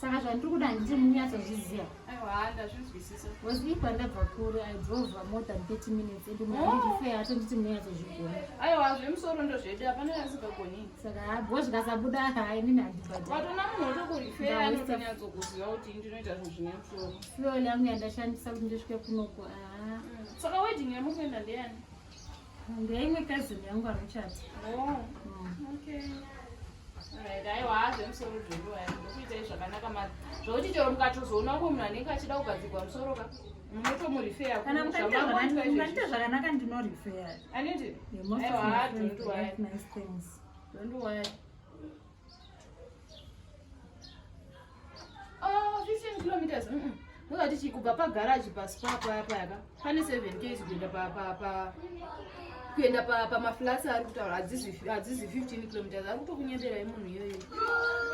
saka zvandiri kuda handiti munyatsozviziva. Aiwa ndazvinzwisisa. Wazvipa ndabva kure. I drove more than 30 minutes and handiti fair atonditi munyatsozvigona. Aiwa zvemusoro ndozvedu hapana yasikagoni. Saka bho zvikasabuda hai inini handibhadhari. Watona munhu wotokurifair anotonyatsokuziva kuti ndinoita zvinhu zvine musoro. Fuel yangu yandashandisa kuti ndisvike kunoko. Saka wedding yamukuenda ndeyani? Ndeimwe cousin yangu ari kuchata. Okay. Right, aiwa zvemusoro zvedu ndokuitai zvakanaka mati zvokuti chero mukatozoona umwe munhu anenge achida kugadzirwa musoro ka munotomurifeya kana mukaita zvakanaka ndinorifeya. Aniti? Aiwa don't worry. Nice things. Don't worry. 15 kilometers. Ndokuti chikubva pagaraji paspa payaka pane 7 km kuenda pamaflats ari kutaura hadzizi 15 km ari kutokunyenderai munhu iyoyo.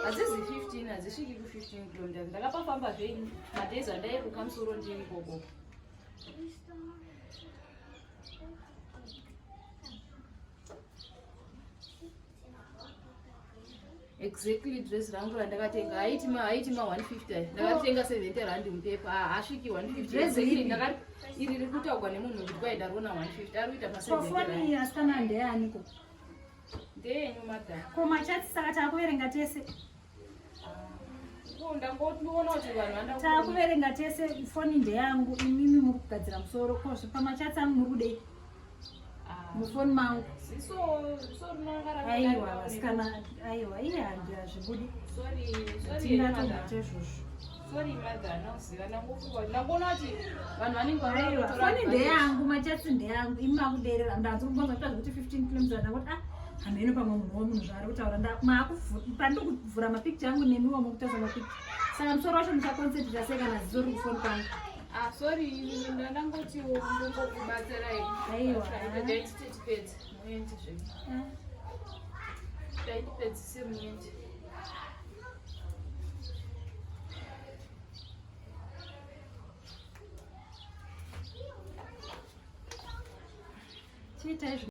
Hadzizi 15 hadzisviki ku15 km. Ndakapafamba zveini madays andairuka musoro ndiri ikoko. Exactly dress rangu randakatenga haiti ma 150 ndakatenga 70 rand mupepa hasviki 150 dress iri ndakati iri riri kutaurwa nemunhu kuti kwai ndariona 150 ari kuita pa 70 rand. Asikana ndeaniko? Ndeyenyu madam. Ko machati saka takuverenga tese. Ndangoona kuti vanhu vanda takuverenga tese. Foni ndeyangu imimi muri kugadzira musoro ko pamachati angu muri kudei mufoni mangu. Aiwa asikana aiwa iye handi hazvibudi. Sorry mother, anoziva nangofunga ndangona kuti vanhu vanenge foni ndeyangu machati ndeyangu imi makuderera ndanzi kubonza kutaza kuti 15 km ndangoti hameno pamwe munhu womunhu zvaari kutaura pandiri kuvhura mapicture angu nemiwa mukutaza mapicture saka musoro wacho muchakonsentrata sei kana ziso riri kufoni kwangu. Sorry ndandangotiwo ndongokubatsirai. Aiwa ndaitipedzi muende zvedu. Ndaitipedzise muende. Chiitai